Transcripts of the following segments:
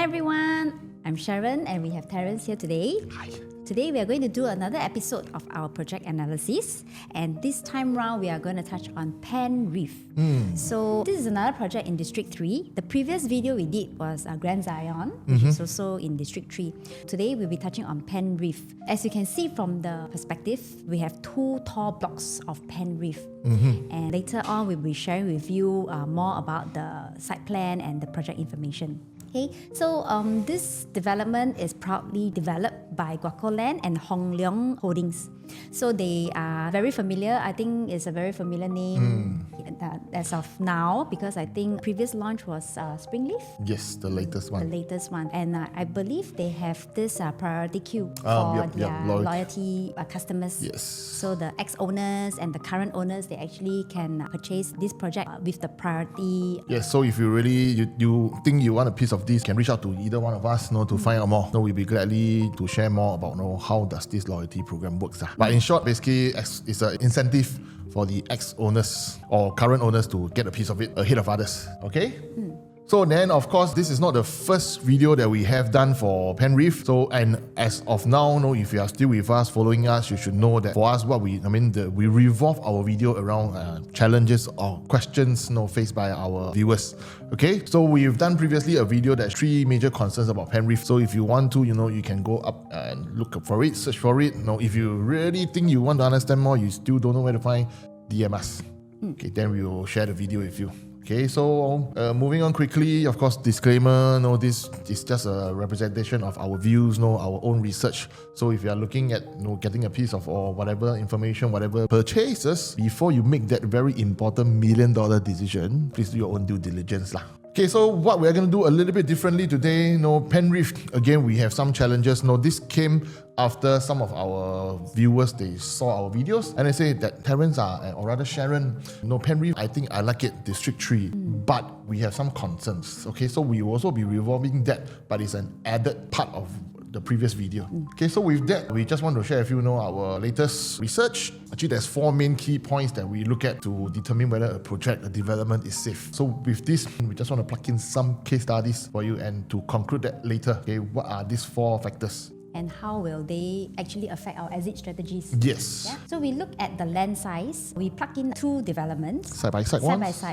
Hi everyone, I'm Sharon and we have Terence here today. Hi. Today we are going to do another episode of our project analysis, and this time round we are going to touch on Penrith. So this is another project in District 3. The previous video we did was Grand Zion, which is also in District 3. Today we'll be touching on Penrith. As you can see from the perspective, we have two tall blocks of Penrith. And later on we'll be sharing with you more about the site plan and the project information. Okay, so this development is proudly developed by Guaco Land and Hong Leong Holdings. So they are very familiar. I think it's a very familiar name as of now, because I think previous launch was Springleaf. Yes, the latest one. The latest one. And I believe they have this priority queue for their loyalty customers. Yes. So the ex-owners and the current owners, they actually can purchase this project with the priority. Yes, so if you really you think you want a piece of this, you can reach out to either one of us to find out more. We'll be gladly to share more about how does this loyalty program works. But in short, basically, it's an incentive for the ex-owners or current owners to get a piece of it ahead of others. Okay? So then, of course, this is not the first video that we have done for Penrith. So, and as of now, if you are still with us, following us, you should know that for us, we revolve our video around challenges or questions faced by our viewers. Okay, so we've done previously a video that's 3 major concerns about Penrith. So if you want to, you can go up and look up for it, search for it. If you really think you want to understand more, you still don't know where to find, DM us. Okay, then we will share the video with you. Okay, so moving on quickly, of course, disclaimer, this is just a representation of our views, our own research. So if you are looking at getting a piece of or whatever information, whatever purchases, before you make that very important $1 million decision, please do your own due diligence lah. Okay, so what we're going to do a little bit differently today, Penrith, again, we have some challenges. This came after some of our viewers, they saw our videos and they say that Terence, or rather Sharon, Penrith, I think I like it, District 3, but we have some concerns. Okay, so we will also be revolving that, but it's an added part of the previous video. Okay, so with that, we just want to share with you our latest research. Actually, there's 4 main key points that we look at to determine whether a project, a development is safe. So with this, we just want to plug in some case studies for you and to conclude that later. Okay, what are these 4 factors? And how will they actually affect our exit strategies? Yes. Yeah? So we look at the land size. We plug in 2 developments. Side-by-side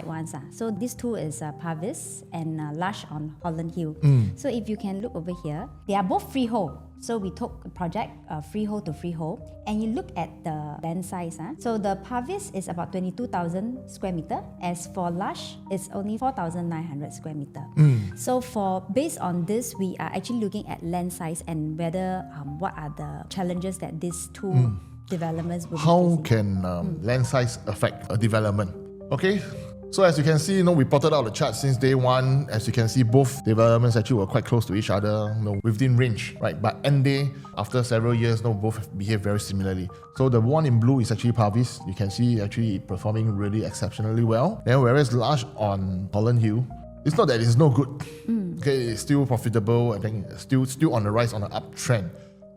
ones. So these 2 is Parvis and Lush on Holland Hill. So if you can look over here, they are both freehold. So we took a project freehold to freehold, and you look at the land size. So the Parvis is about 22,000 square meter. As for Lush, it's only 4,900 square meter. So based on this, we are actually looking at land size and whether what are the challenges that these 2 developments will be facing. How can land size affect a development? Okay. So as you can see, we plotted out the chart since day 1. As you can see, both developments actually were quite close to each other, within range, right? But end day, after several years, both behave very similarly. So the one in blue is actually Parvis. You can see actually performing really exceptionally well. Then whereas Lush on Holland Hill, it's not that it's no good. Okay, it's still profitable. I think it's still on the rise, on the uptrend.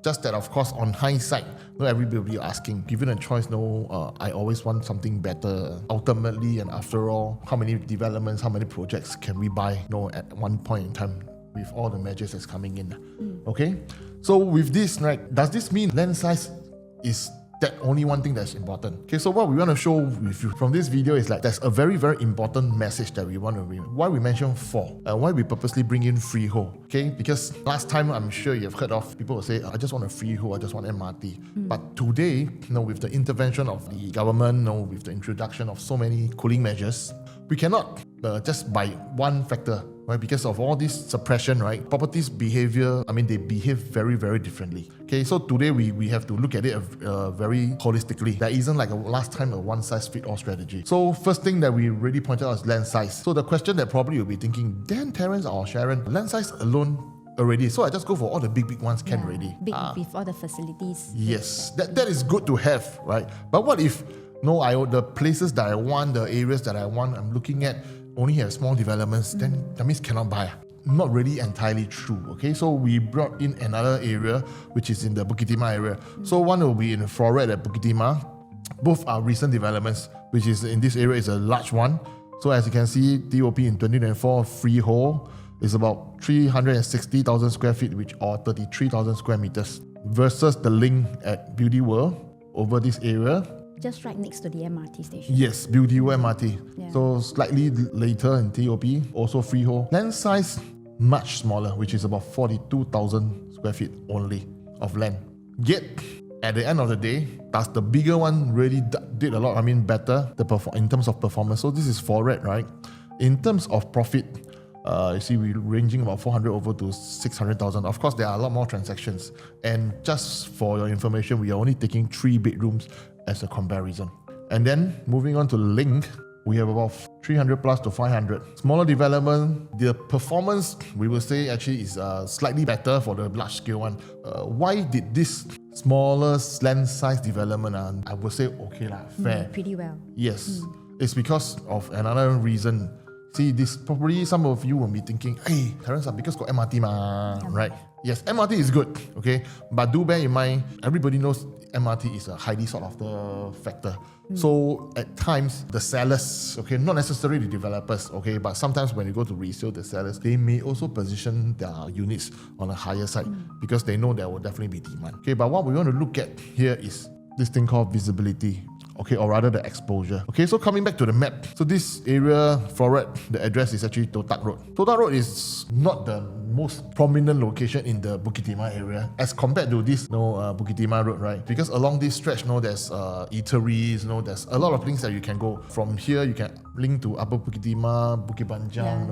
Just that, of course, on hindsight, everybody will be asking, given a choice, I always want something better. Ultimately, and after all, how many developments, how many projects can we buy, at one point in time with all the measures that's coming in? Okay? So with this, right, does this mean land size is that only one thing that's important? Okay, so what we want to show with you from this video is there's a very, very important message that we want to read. Why we mention 4? Why we purposely bring in freehold? Okay, because last time I'm sure you've heard of people who say, I just want a freehold, I just want MRT. But today, with the intervention of the government, with the introduction of so many cooling measures, we cannot just by one factor, right? Because of all this suppression, right? Properties behavior, they behave very, very differently. Okay, so today we have to look at it very holistically. There isn't last time a one-size-fits-all strategy. So first thing that we really pointed out is land size. So the question that probably you'll be thinking, Dan, Terence or Sharon, land size alone already, so I just go for all the big ones already. Big with all the facilities. Yes, that is good to have, right? But what if the places that I want, the areas that I want, I'm looking at only have small developments, then that means cannot buy. Not really entirely true. Okay, so we brought in another area which is in the Bukit Timah area. So one will be in Floret at Bukit Timah. Both are recent developments, which is in this area is a large one. So as you can see, DOP in 2024 freehold, is about 360,000 square feet, or 33,000 square meters, versus the Link at Beauty World over this area. Just right next to the MRT station. Yes, Beauty World MRT. Yeah. So slightly later in TOP, also freehold. Land size much smaller, which is about 42,000 square feet only of land. Yet, at the end of the day, does the bigger one really did a lot, better in terms of performance? So this is Forret, right? In terms of profit, you see we're ranging about 400 over to 600,000. Of course, there are a lot more transactions. And just for your information, we are only taking 3 bedrooms as a comparison. And then moving on to Link, we have about 300 plus to 500. Smaller development, the performance, we will say actually is slightly better for the large scale one. Why did this smaller land size development, I would say okay lah, fair. Pretty well. Yes, it's because of another reason. See, this probably some of you will be thinking, hey, Terence, because got MRT ma, right? Yes, MRT is good, okay? But do bear in mind, everybody knows MRT is a highly sought after factor. So at times, the sellers, okay, not necessarily the developers, okay, but sometimes when you go to resale, the sellers, they may also position their units on a higher side because they know there will definitely be demand. Okay, but what we want to look at here is this thing called visibility. Okay, or rather the exposure. Okay, so coming back to the map. So this area, Floret, the address is actually Totak Road. Totak Road is not the most prominent location in the Bukit Timah area as compared to this Bukit Timah Road, right? Because along this stretch, there's eateries, there's a lot of things that you can go. From here, you can link to Upper Bukit Timah, Bukit Panjang,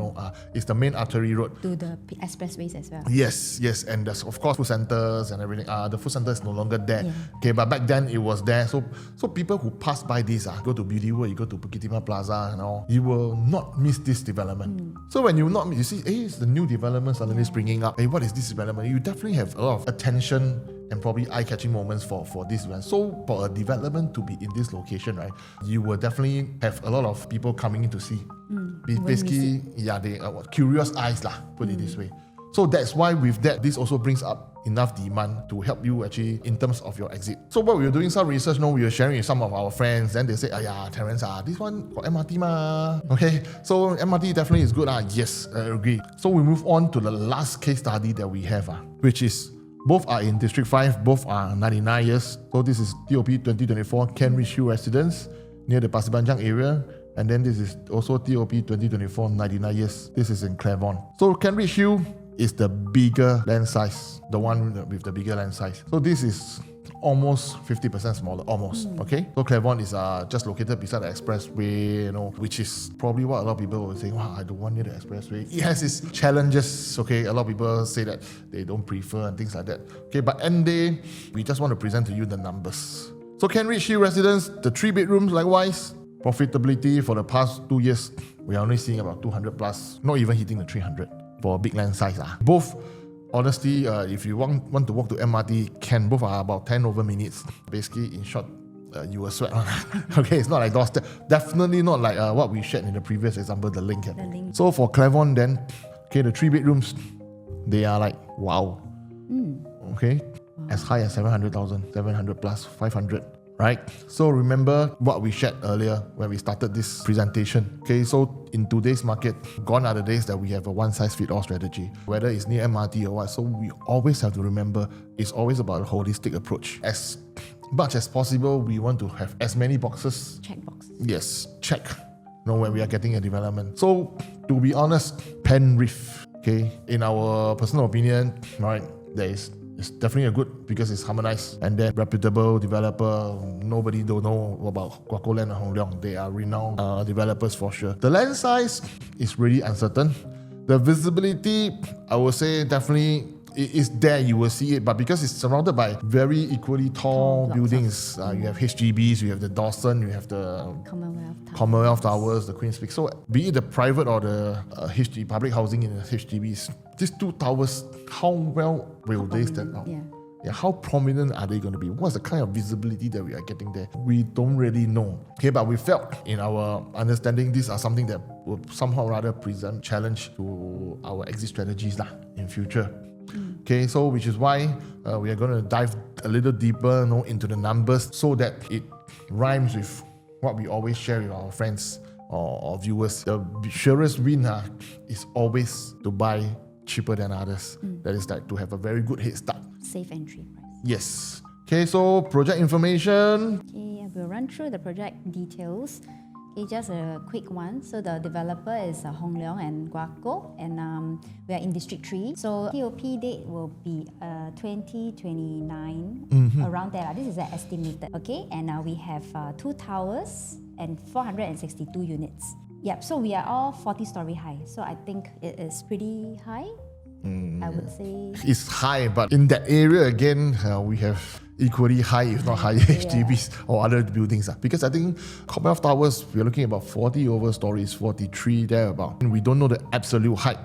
it's the main artery road. To the expressways as well. Yes, and there's of course food centers and everything. The food center is no longer there. Yeah. Okay, but back then it was there. So people who pass by this, go to Beauty World, you go to Bukit Timah Plaza and all, you will not miss this development. So when you see, hey, it's the new development suddenly springing up. Hey, what is this development? You definitely have a lot of attention and probably eye-catching moments for this one. So for a development to be in this location, right, you will definitely have a lot of people coming in to see. Basically, they are curious eyes lah, put it this way. So that's why with that, this also brings up enough demand to help you actually in terms of your exit. So what we were doing some research, we were sharing with some of our friends, then they say, Terence, this one got MRT ma. Okay, so MRT definitely is good. Yes, I agree. So we move on to the last case study that we have, which is both are in District 5, both are 99 years. So this is TOP 2024 Kent Ridge Hill Residence near the Pasir Panjang area. And then this is also TOP 2024 99 years. This is in Claremont. So Kent Ridge Hill is the bigger land size, the one with the bigger land size. So this is almost 50% smaller, almost, okay? So Claremont is just located beside the expressway, which is probably what a lot of people will say, wow, I don't want near the expressway. It has its challenges, okay? A lot of people say that they don't prefer and things like that. Okay, but end day, we just want to present to you the numbers. So Kent Ridge Hill Residence, the 3 bedrooms likewise, profitability for the past 2 years, we are only seeing about 200 plus, not even hitting the 300 for a big land size. Both, honestly, if you want to walk to MRT, both are about 10 over minutes. Basically, in short, you will sweat. Okay, it's not like doorstep. Definitely not like what we shared in the previous example, the Link. So for Claremont then, okay, the 3 bedrooms, they are like, wow. Okay, as high as 700,000, 700 plus, 500. Right? So remember what we shared earlier when we started this presentation. Okay, so in today's market, gone are the days that we have a one-size-fits-all strategy, whether it's near MRT or what. So we always have to remember it's always about a holistic approach. As much as possible, we want to have as many boxes. Check boxes. Yes, check. When we are getting a development. So to be honest, Penrith, okay, in our personal opinion, right, it's definitely a good because it's harmonized and then reputable developer. Nobody don't know about Guaco Land and Hong Leong. They are renowned developers for sure. The land size is really uncertain. The visibility, I would say definitely it is there, you will see it, but because it's surrounded by very equally tall buildings, you have HDBs, you have the Dawson, you have the Commonwealth Towers, the Queen's Peak. So be it the private or the public housing in the HDBs, these 2 towers, how well will they stand out? Yeah, how prominent are they going to be? What's the kind of visibility that we are getting there? We don't really know. Okay, but we felt in our understanding these are something that will somehow rather present challenge to our exit strategies in future. Okay, so which is why we are going to dive a little deeper into the numbers so that it rhymes with what we always share with our friends or viewers, the surest win is always to buy cheaper than others. That is like to have a very good head start. Safe entry price. Yes. Okay, so project information. Okay, we'll run through the project details. Okay, just a quick one. So the developer is Hong Leong and Guaco, and we are in District 3. So TOP date will be 2029, around there. This is estimated. Okay, and we have 2 towers and 462 units. Yep, so we are all 40-story high. So I think it is pretty high. I would say It's high, but in that area again, we have equally high, if not higher, HDBs or other buildings. Because I think Commonwealth Towers, we're looking at about 40 over stories, 43 thereabout. And we don't know the absolute height,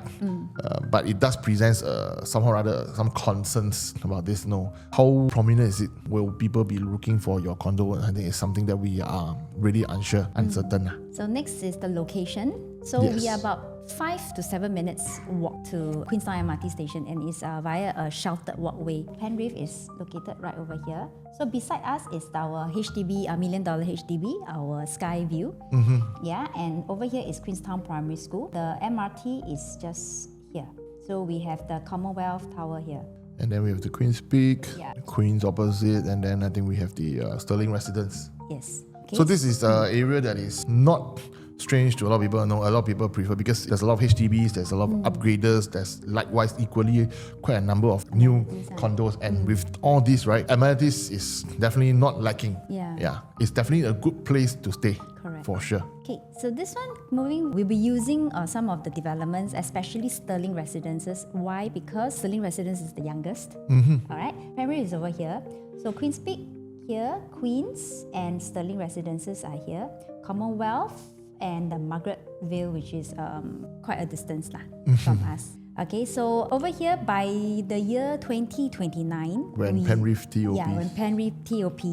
but it does present somehow rather some concerns about this. How prominent is it? Will people be looking for your condo? I think it's something that we are really uncertain. so. Next is the location. So we are about 5 to 7 minutes walk to Queenstown MRT station, and it's via a sheltered walkway. Penrith is located right over here. So beside us is our HDB, $1 million HDB, our sky view. Yeah, and over here is Queenstown Primary School. The MRT is just here. So we have the Commonwealth Tower here. And then we have the Queen's Peak, Yeah. Queen's opposite, and then I think we have the Sterling Residence. Yes. Okay. So this is an area that is not strange to a lot of people. A lot of people prefer because there's a lot of HDBs, there's a lot of upgraders, there's likewise equally quite a number of new condos, and with all this, right, amenities is definitely not lacking. Yeah. It's definitely a good place to stay. Correct. For sure. Okay, so this one, we'll be using some of the developments, especially Sterling Residences. Why? Because Sterling Residence is the youngest. All right, Penrith is over here. So Queen's Peak here, Queen's and Sterling Residences are here. Commonwealth and the Margaretville, which is quite a distance from us. Okay, so over here by the year 2029, when Penrith TOP. Yeah, when Penrith TOP.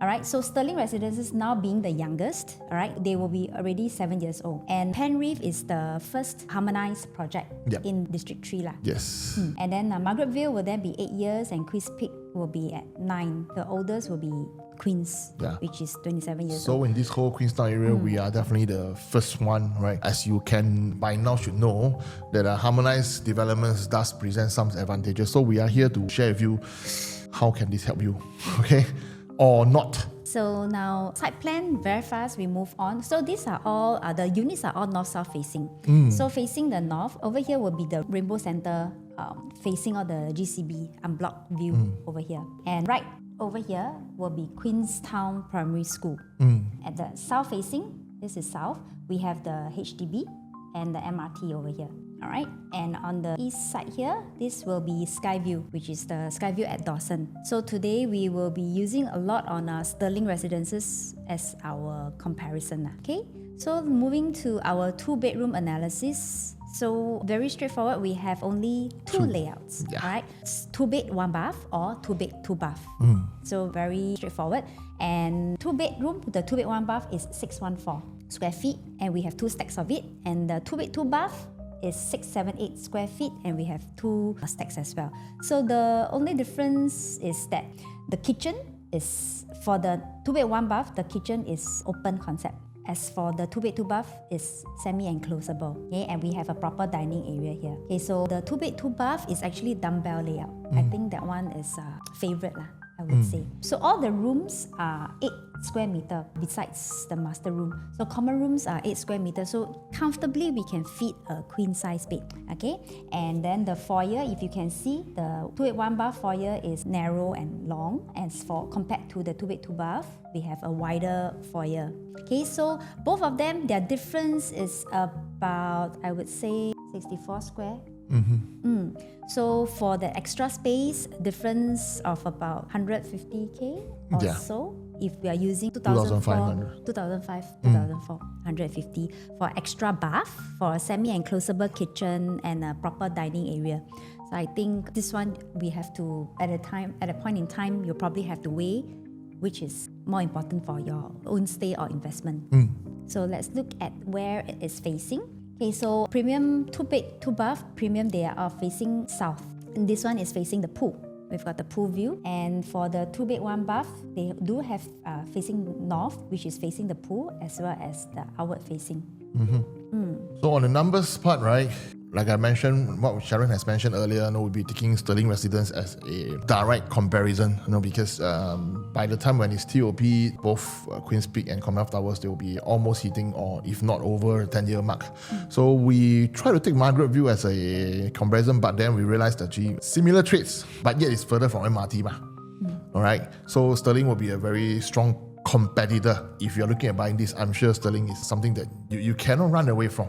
All right, so Sterling Residences now being the youngest, all right, they will be already 7 years old. And Penrith is the first harmonized project in District 3. Yes. And then Margaretville will then be 8 years, and Queen's Peak will be at 9. The oldest will be Queen's, which is 27 years old. So in this whole Queenstown area, we are definitely the first one, right? As you can by now should know that harmonized developments does present some advantages. So we are here to share with you how can this help you, okay? Or not. So now site plan, very fast, we move on. So these are all, the units are all north-south facing. So facing the north, over here will be the Rainbow Centre, facing all the GCB unblocked view over here. And right over here will be Queenstown Primary School. At the south facing, this is south, we have the HDB and the MRT over here. All right, and on the east side here, this will be Skyview, which is the Skyview at Dawson. So today we will be using a lot on Sterling Residences as our comparison. Okay, so moving to our 2-bedroom analysis. So very straightforward, we have only two layouts, right? 2-bed, 1-bath or 2-bed, 2-bath. So very straightforward. And 2-bedroom, the 2-bed, 1-bath is 614 square feet, and we have 2 stacks of it. And the 2-bed, 2-bath is 678 square feet, and we have 2 stacks as well. So the only difference is that the kitchen is, for the 2-bed, 1-bath, the kitchen is open concept. As for the 2-bed, 2-bath, is semi-enclosable. Okay, and we have a proper dining area here. Okay, so the 2-bed, 2-bath is actually dumbbell layout. I think that one is a favorite, I would say. So all the rooms are 8 square meter besides the master room. So common rooms are 8 square meters. So comfortably we can fit a queen size bed. Okay, and then the foyer, if you can see, the 2-bed, 1-bath foyer is narrow and long. And for compared to the 2-bed, 2-bath, we have a wider foyer. Okay, so both of them, their difference is about, I would say, 64 square. So for the extra space, difference of about 150k or so. If we are using 2005, 2004, 150 for extra bath, for a semi-enclosable kitchen and a proper dining area. So I think this one we have to, at a point in time, you'll probably have to weigh which is more important for your own stay or investment. So let's look at where it is facing. Okay, so premium 2-bed, 2-bath, premium, they are facing south. And this one is facing the pool. We've got the pool view, and for the 2-bed 1-bath, they do have facing north, which is facing the pool, as well as the outward facing. So on the numbers part, right, like I mentioned, what Sharon has mentioned earlier, we'll be taking Stirling residence as a direct comparison, because by the time when it's TOP, both Queen's Peak and Commonwealth Towers, they will be almost hitting, or if not over, the 10-year mark. So we try to take Margaret View as a comparison, but then we realized that similar traits, but yet it's further from MRT. All right, so Stirling will be a very strong competitor. If you're looking at buying this, I'm sure Stirling is something that you cannot run away from.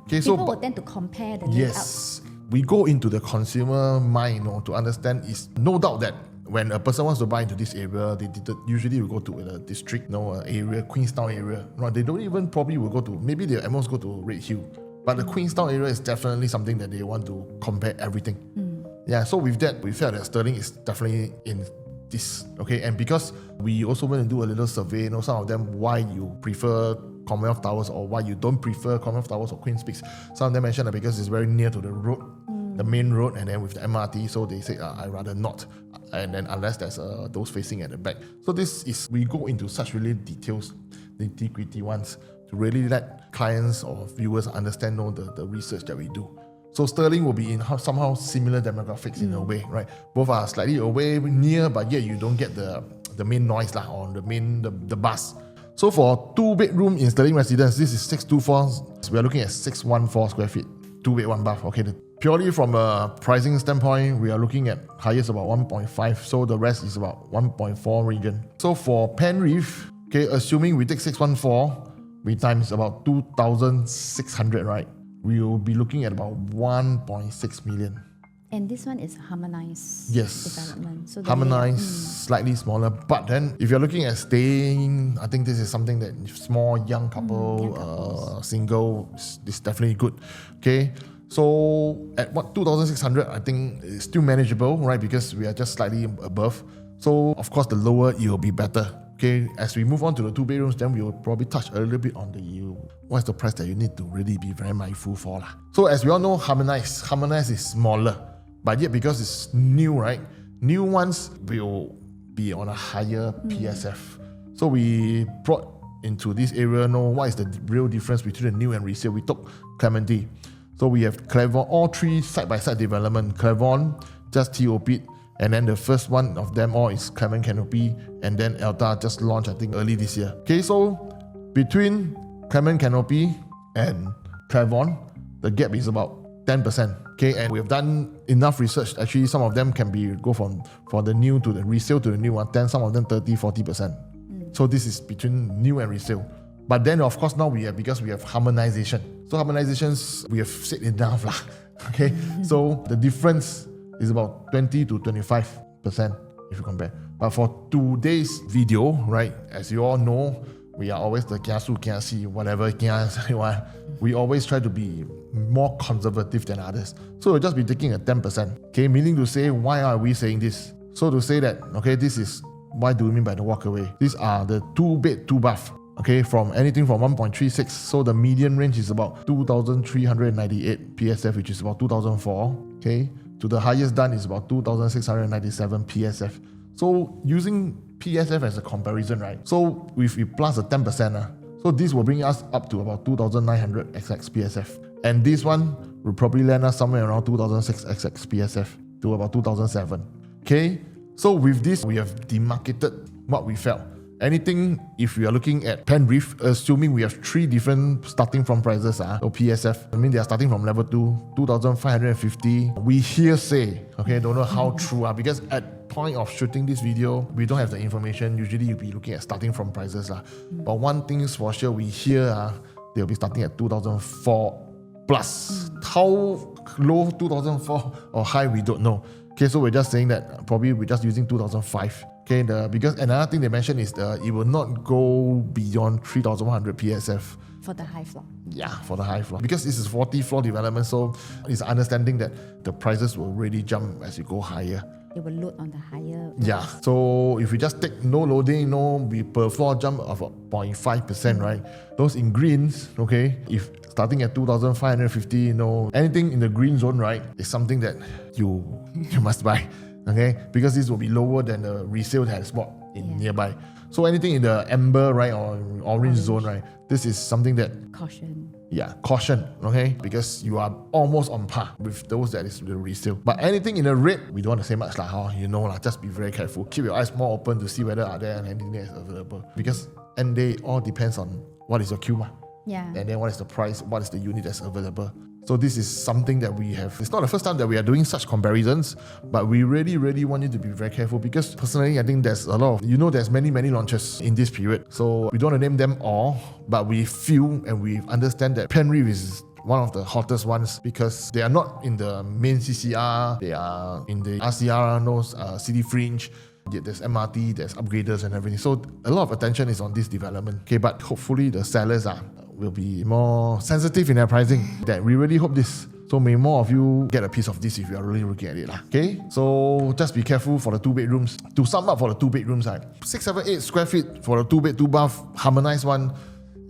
Okay, People would tend to compare the layout. yes, we go into the consumer mind, to understand. Is no doubt that when a person wants to buy into this area, they usually will go to a district, area, Queenstown area. No, they don't even probably will go to, maybe they almost go to Red Hill. But the Queenstown area is definitely something that they want to compare everything. Yeah, so with that, we felt that Stirling is definitely in this. Okay, and because we also went and do a little survey, some of them why you prefer Commonwealth Towers or why you don't prefer Commonwealth Towers or Queen's Peaks. Some of them mentioned that because it's very near to the road, the main road, and then with the MRT, so they say I'd rather not. And then unless there's those facing at the back. So this is, we go into such really details, the nitty-gritty ones, to really let clients or viewers understand the research that we do. So Stirling will be in somehow similar demographics in a way, right? Both are slightly away, near, but yet you don't get the main noise or the buzz. So for 2-bedroom in Stirling residence, this is 624. We are looking at 614 square feet, 2-bed 1-bath. Okay, purely from a pricing standpoint, we are looking at highest about 1.5. So the rest is about 1.4 region. So for Penrith, okay, assuming we take 614, we times about 2,600, right? We will be looking at about 1.6 million. And this one is harmonized development. So harmonized, slightly smaller. But then, if you're looking at staying, I think this is something that small, young couple, single, is definitely good. Okay, so at 2,600, I think it's still manageable, right? Because we are just slightly above. So of course, the lower it will be better. Okay, as we move on to the 2 bedrooms, then we will probably touch a little bit on what's the price that you need to really be very mindful for. So as we all know, harmonized is smaller. But yet, because it's new, right? New ones will be on a higher PSF. So we brought into this area, what is the real difference between the new and resale. We took Clementi. So we have Clermont, all 3 side-by-side development. Clermont, just TOP, and then the first one of them all is Clement Canopy, and then Elta just launched, I think, early this year. Okay, so between Clement Canopy and Clermont, the gap is about 10%. Okay, and we've done enough research. Actually, some of them can go for the new to the resale to the new one, 10, some of them 30-40%. So this is between new and resale. But then, of course, now because we have harmonization. So harmonizations, we have said enough. Okay, so the difference is about 20 to 25% if you compare. But for today's video, right, as you all know, we are always the kiasu, kiasi, whatever, we always try to be more conservative than others. So we'll just be taking a 10%. Okay, meaning to say, why are we saying this? So to say that, okay, this is, why do we mean by the walkaway? These are the 2-bed, 2-bath. Okay, from anything from 1.36. So the median range is about 2,398 PSF, which is about 2,004. Okay, to the highest done is about 2,697 PSF. So using PSF as a comparison, right? So if we plus a 10%, so this will bring us up to about 2,900 XX PSF. And this one will probably land us somewhere around 2,006 XX PSF to about 2,007. Okay, so with this, we have demarcated what we felt. Anything, if we are looking at Penrith, assuming we have 3 different starting from prices, or PSF, I mean they are starting from level 2, 2,550. We hearsay, okay, don't know how true, because at point of shooting this video, we don't have the information. Usually you'll be looking at starting from prices. But one thing is for sure, we hear they'll be starting at 2,004 plus. How low 2,004 or high, we don't know. Okay, so we're just saying that probably we're just using 2,005. Okay, because another thing they mentioned is it will not go beyond 3,100 PSF. For the high floor. Yeah, for the high floor. Because this is 40-floor development, so it's understanding that the prices will really jump as you go higher. It will load on the higher. Yeah, so if we just take no loading, we per floor jump of 0.5%, right? Those in greens, okay, if starting at 2,550, anything in the green zone, right, is something that you must buy. Okay, because this will be lower than the resale that is bought in nearby. So anything in the amber, right, or orange zone, right, this is something that Caution. caution, okay? Because you are almost on par with those that is the resale. But anything in the red, we don't want to say much just be very careful. Keep your eyes more open to see whether are there anything that is available. Because end day all depends on what is your queue, Yeah. and then what is the price, what is the unit that's available. So this is something that we have. It's not the first time that we are doing such comparisons, but we really, really want you to be very careful because personally, I think there's a lot of, there's many launches in this period. So we don't want to name them all, but we feel and we understand that Penrith is one of the hottest ones because they are not in the main CCR, they are in the RCR, city fringe. There's MRT, there's upgraders and everything. So a lot of attention is on this development. Okay, but hopefully the sellers will be more sensitive in their pricing. That we really hope this. So may more of you get a piece of this if you are really looking at it. Okay, so just be careful for the 2 bedrooms. To sum up for the 2 bedrooms, 678 square feet for the 2 bed, 2 bath, harmonized one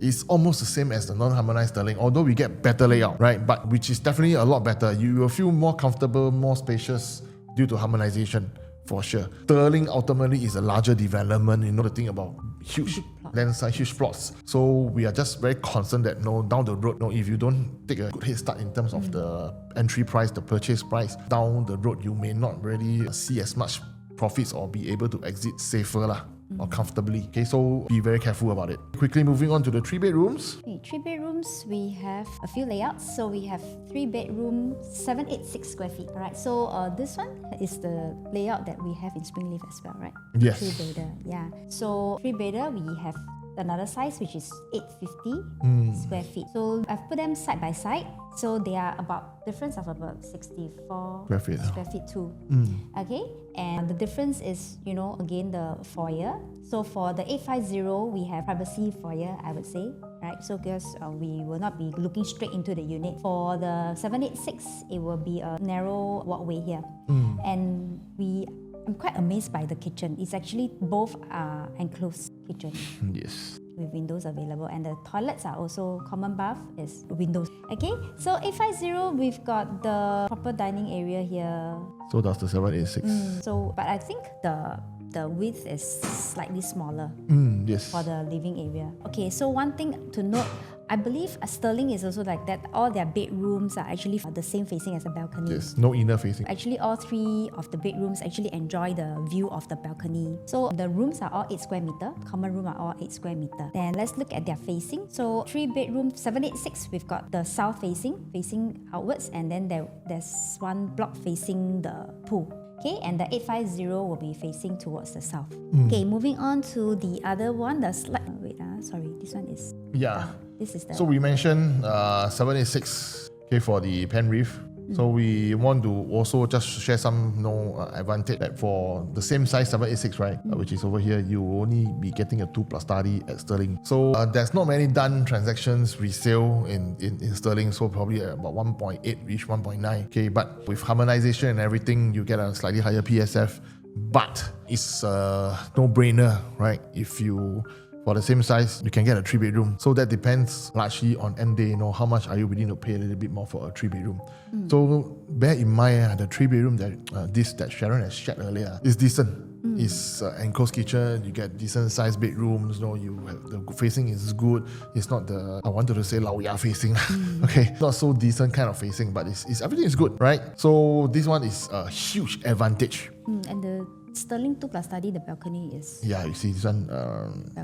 is almost the same as the non-harmonized sterling, although we get better layout, right? But which is definitely a lot better. You will feel more comfortable, more spacious due to harmonization. For sure. Sterling ultimately is a larger development, the thing about huge land size, huge plots. So we are just very concerned that down the road, if you don't take a good head start in terms of the entry price, the purchase price, down the road you may not really see as much profits or be able to exit safer or comfortably. Okay, so be very careful about it. Quickly moving on to the 3 bedrooms. Okay, 3 bedrooms, we have a few layouts. So we have 3 bedroom, 786 square feet. Alright, so this one is the layout that we have in Springleaf as well, right? Yes. 3 bedder, yeah. So 3 bedder, we have another size which is 850 square feet. So I've put them side by side. So they are about difference of about 64 square feet too. Okay, and the difference is, again the foyer. So for the 850, we have privacy foyer, I would say, right? So because we will not be looking straight into the unit. For the 786, it will be a narrow walkway here, and I'm quite amazed by the kitchen. It's actually both are enclosed kitchen. Yes. With windows available, and the toilets are also common bath is windows. Okay, so 850, we've got the proper dining area here. So does the 786. But I think the width is slightly smaller Yes. for the living area. Okay, so one thing to note, I believe Sterling is also like that. All their bedrooms are actually the same facing as a balcony. Yes, no inner facing. Actually, all 3 of the bedrooms actually enjoy the view of the balcony. So the rooms are all 8 square meter. Common room are all 8 square meter. Then let's look at their facing. So 3 bedroom, 786, we've got the south facing outwards, and then there's one block facing the pool. Okay, and the 850 will be facing towards the south. Okay, moving on to the other one, the slide. This one is. Yeah. This is the. So we mentioned 786 for the Penrith. So we want to also just share some advantage that for the same size 786, right, which is over here, you will only be getting a 2+ study at Sterling. So there's not many done transactions resale in Sterling, so probably about 1.8-ish, 1.9. Okay, but with harmonization and everything, you get a slightly higher PSF. But it's a no-brainer, right? If you for the same size, you can get a 3 bedroom. So that depends largely on end day, how much are you willing to pay a little bit more for a 3 bedroom. So bear in mind the 3 bedroom that Sharon has shared earlier is decent. It's enclosed kitchen, you get decent sized bedrooms, you have the facing is good. It's not the, I wanted to say lao ya facing. Okay, not so decent kind of facing, but it's everything is good, right? So this one is a huge advantage. And the Sterling 2+ study, the balcony is. Yeah, you see this one.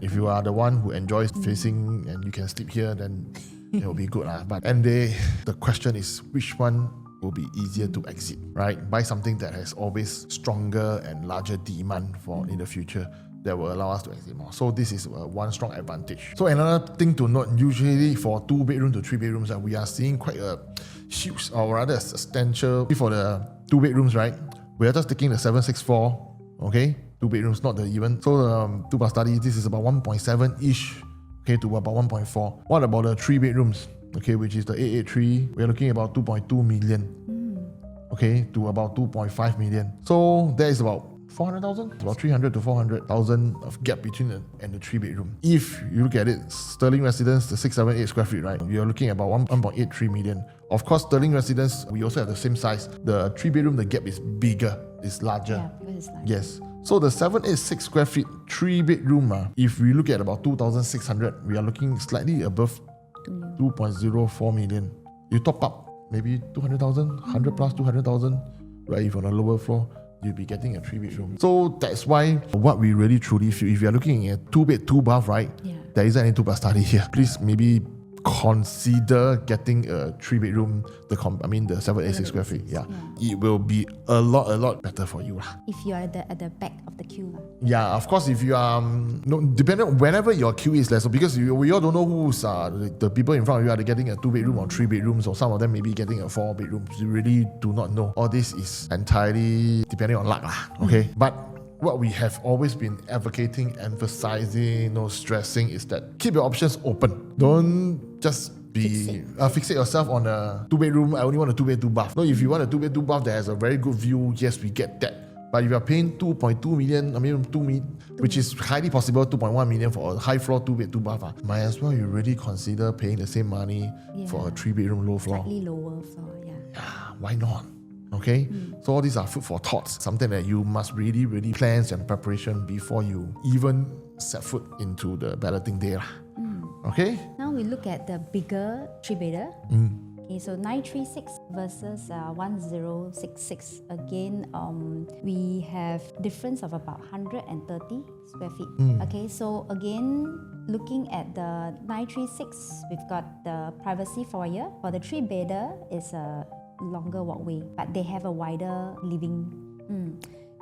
If you are the one who enjoys facing and you can sleep here, then it will be good. But end day, the question is which one will be easier to exit, right? Buy something that has always stronger and larger demand for in the future that will allow us to exit more. So this is one strong advantage. So another thing to note, usually for 2 bedroom to 3 bedrooms, we are seeing quite a huge or rather substantial for the 2 bedrooms, right? We are just taking the 764. Okay, 2 bedrooms, not the even. So the 2+ study, this is about 1.7-ish, okay, to about 1.4. What about the 3 bedrooms? Okay, which is the 883, we're looking about 2.2 million. Okay, to about 2.5 million. So there is about 400,000, about 300 to 400,000 of gap between and the 3 bedroom. If you look at it, Sterling residence, the 678 square feet, right? You're looking at about 1.83 million. Of course, Sterling residence, we also have the same size. The 3 bedroom, the gap is bigger is larger. Yeah, because it's larger. Yes. So the 786 square feet, 3-bedroom, if we look at about 2,600, we are looking slightly above 2.04 million. You top up maybe 200,000, 100 plus 200,000, right? If on a lower floor, you'll be getting a 3-bedroom. So that's why what we really truly feel, if you are looking at a 2-bed, 2-bath, right? Yeah. There isn't any 2-bath study here. Please maybe consider getting a 3-bedroom, the 786 square feet. Yeah. It will be a lot better for you. If you are at the back of the queue. Yeah, of course, if you are, depending on whenever your queue is less, because we all don't know who's the people in front of you, are they getting a 2-bedroom or 3 bedrooms, or some of them maybe getting a 4-bedroom. You really do not know. All this is entirely depending on luck, okay? But what we have always been advocating, emphasizing, stressing is that keep your options open. Don't just fixate yourself on a 2-bedroom. I only want a 2-bed, 2-bath. No, if you want a 2-bed, 2-bath that has a very good view, yes, we get that. But if you're paying 2.2 million, 2 million, which is highly possible, 2.1 million for a high floor 2-bed, 2-bath, might as well you really consider paying the same money for a 3-bedroom, low floor. Slightly lower floor, Yeah, why not? Okay, so all these are food for thoughts, something that you must really plan and preparation before you even set foot into the balloting day. Okay? Now we look at the bigger 3-bedder. Okay, so 936 versus 1066. Again, we have difference of about 130 square feet. Okay, so again, looking at the 936, we've got the privacy foyer. For the 3-bedder, it's a longer walkway, but they have a wider living.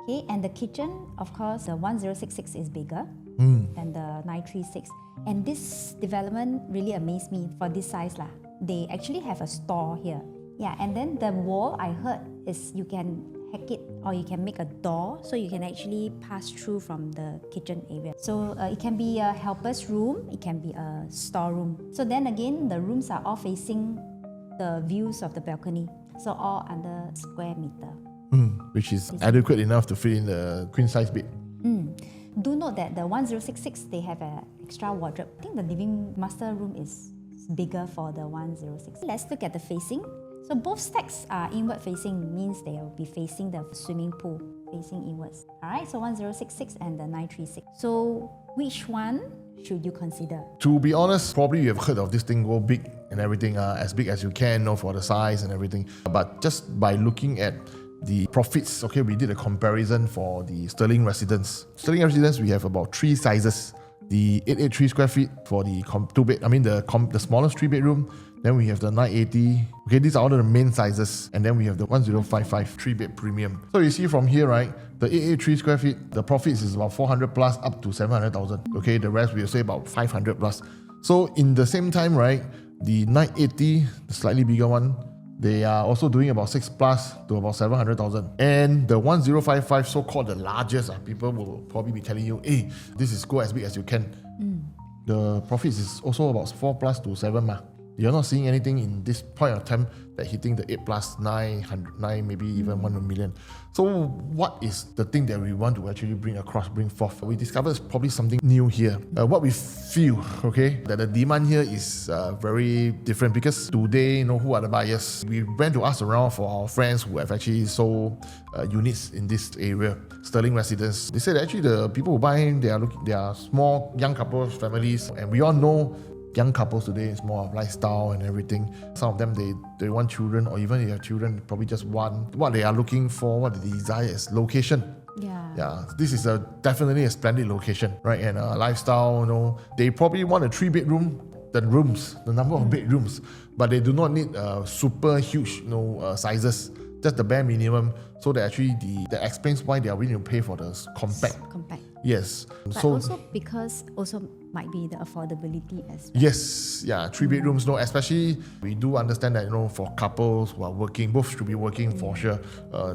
Okay, and the kitchen, of course, the 1066 is bigger than the 936. And this development really amazed me for this size. They actually have a store here. Yeah, and then the wall, I heard, is you can hack it or you can make a door so you can actually pass through from the kitchen area. So it can be a helper's room, it can be a storeroom. So then again, the rooms are all facing the views of the balcony. So all under square meter. Which is adequate enough to fit in the queen size bed. Do note that the 1066, they have an extra wardrobe. I think the living master room is bigger for the 106. Let's look at the facing. So both stacks are inward facing, means they will be facing the swimming pool, facing inwards. Alright, so 1066 and the 936. So which one should you consider? To be honest, probably you have heard of this thing, go big and everything, as big as you can, for the size and everything. But just by looking at the profits, okay, we did a comparison for the Sterling Residence. Sterling Residence, we have about 3 sizes. The 883 square feet for the 2-bed, the smallest 3-bedroom. Then we have the 980. Okay, these are all the main sizes. And then we have the 1055 3-bed premium. So you see from here, right, the 883 square feet, the profits is about 400 plus up to 700,000. Okay, the rest we'll say about 500 plus. So in the same time, right, the 980, the slightly bigger one, they are also doing about 6 plus to about 700,000. And the 1055, so-called the largest, people will probably be telling you, hey, this is go as big as you can. The profits is also about 4 plus to 7. You're not seeing anything in this point of time that hitting the 8 plus 900, maybe even 1 million. So what is the thing that we want to actually bring forth? We discovered it's probably something new here. What we feel, okay, that the demand here is very different, because today, who are the buyers? We went to ask around for our friends who have actually sold units in this area, Sterling Residence. They said that actually the people who buy, they are small, young couples, families, and we all know young couples today is more of lifestyle and everything. Some of them, they want children, or even if they have children, probably just want. What they are looking for, what they desire is location. Yeah, this is definitely a splendid location, right? And lifestyle, they probably want a 3-bedroom, the number of bedrooms, but they do not need super huge sizes, just the bare minimum. So that actually that explains why they are willing to pay for the compact. Yes. But so also because might be the affordability as well. Yes, 3 bedrooms, especially we do understand that, for couples who are working, both should be working for sure.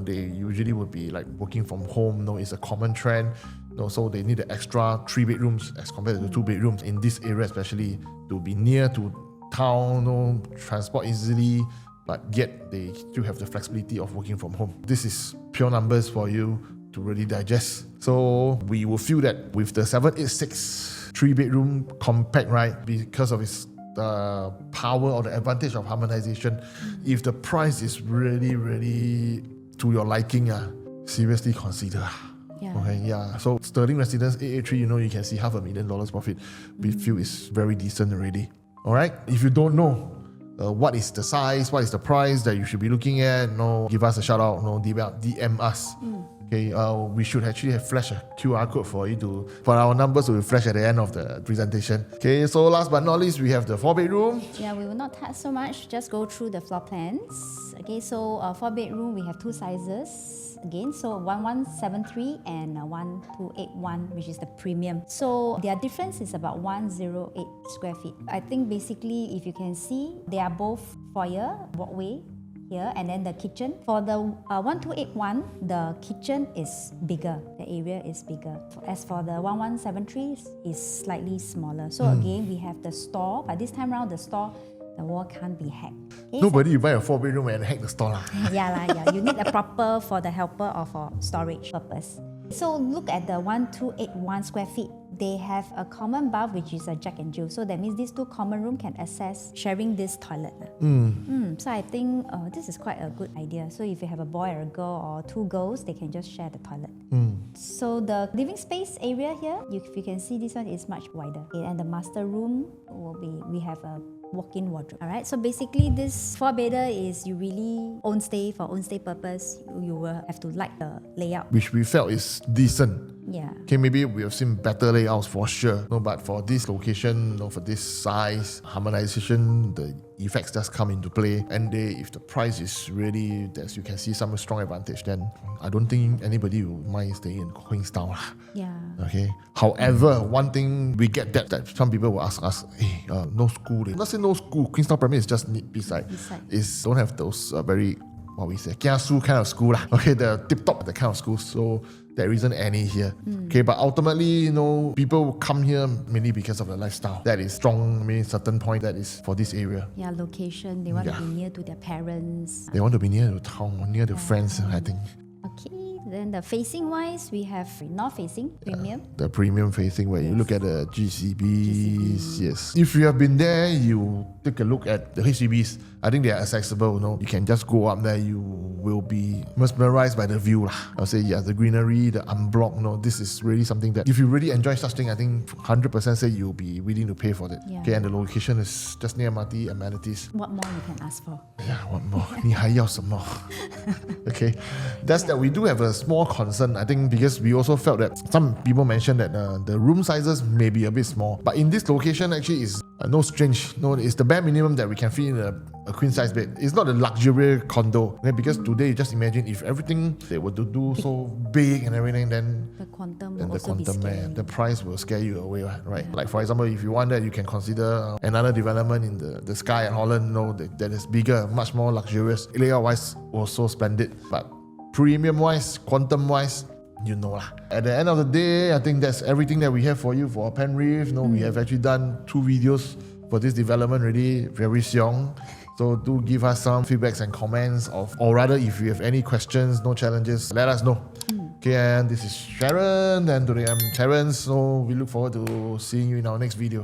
They usually would be like working from home, it's a common trend. So they need the extra 3 bedrooms as compared to the 2 bedrooms in this area, especially to be near to town, transport easily, but yet they still have the flexibility of working from home. This is pure numbers for you to really digest. So we will feel that with the 786 3-bedroom compact, right, because of its power or the advantage of harmonization, if the price is really, really to your liking, seriously consider. Yeah. Okay, yeah. So Sterling Residence 883, you can see $500,000 profit. We feel is very decent already. All right. If you don't know what is the size, what is the price that you should be looking at, give us a shout out. DM us. Okay. We should actually have flash a QR code for our numbers will flash at the end of the presentation. Okay. So last but not least, we have the 4-bedroom. Yeah, we will not touch so much, just go through the floor plans. Okay, so 4-bedroom, we have two sizes. Again, so 1173 and 1281, which is the premium. So their difference is about 108 square feet. I think basically, if you can see, they are both foyer, walkway here, and then the kitchen. For the 1281, the kitchen is bigger. The area is bigger. As for the 1173, is slightly smaller. So again, we have the store, but this time around, the wall can't be hacked. Okay, Nobody will buy a 4-bedroom and hack the store. Yeah. You need a proper for the helper or for storage purpose. So look at the 1281 square feet. They have a common bath, which is a Jack and Jill. So that means these two common rooms can access sharing this toilet. So I think this is quite a good idea. So if you have a boy or a girl or two girls, they can just share the toilet. So the living space area here, if you can see, this one is much wider. Okay, and the master room we have a walk-in wardrobe. Alright, so basically this 4-bedder is you really own stay for own stay purpose. You will have to like the layout. Which we felt is decent. Yeah. Okay, maybe we have seen better layouts for sure. But for this location, for this size, harmonization, the effects just come into play. And if the price is really, as you can see, some strong advantage, then I don't think anybody will mind staying in Queenstown. Yeah. Okay. However, one thing we get that some people will ask us, hey, no school. Not say no school. Queenstown Primary is just beside. Is don't have those very what we say kiasu kind of school lah. Okay, the tip top the kind of schools. So there isn't any here. Okay, but ultimately, people will come here mainly because of the lifestyle. That is strong, maybe certain point that is for this area. Yeah, location. They want to be near to their parents. They want to be near to town, near to friends, I think. Okay, then the facing wise, we have north facing, premium. The premium facing where you look at the GCBs. Yes. If you have been there, you take a look at the HDBs. I think they are accessible. You can just go up there. You will be mesmerized by the view. I'll say, the greenery, the unblocked. This is really something that if you really enjoy such thing, I think 100% say you'll be willing to pay for it. Yeah. Okay, and the location is just near MRT amenities. What more you can ask for? Yeah, what more? 你还要什么? Okay, that's that. We do have a small concern, I think, because we also felt that some people mentioned that the room sizes may be a bit small. But in this location, actually, is no strange. It's the bare minimum that we can fit in a queen size bed. It's not a luxury condo. Okay, because today, you just imagine if everything they were to do so big and everything, then the quantum then will also be scary. the price will scare you away, right? Like for example, if you want that, you can consider another development in the Sky at Holland. That is bigger, much more luxurious. Layout-wise, also splendid. But premium-wise, quantum-wise, At the end of the day, I think that's everything that we have for you for Penrith. We have actually done 2 videos for this development already, very young. So do give us some feedbacks and comments or rather if you have any questions, no challenges, let us know. Okay, and this is Sharon and today I'm Terence. So we look forward to seeing you in our next video.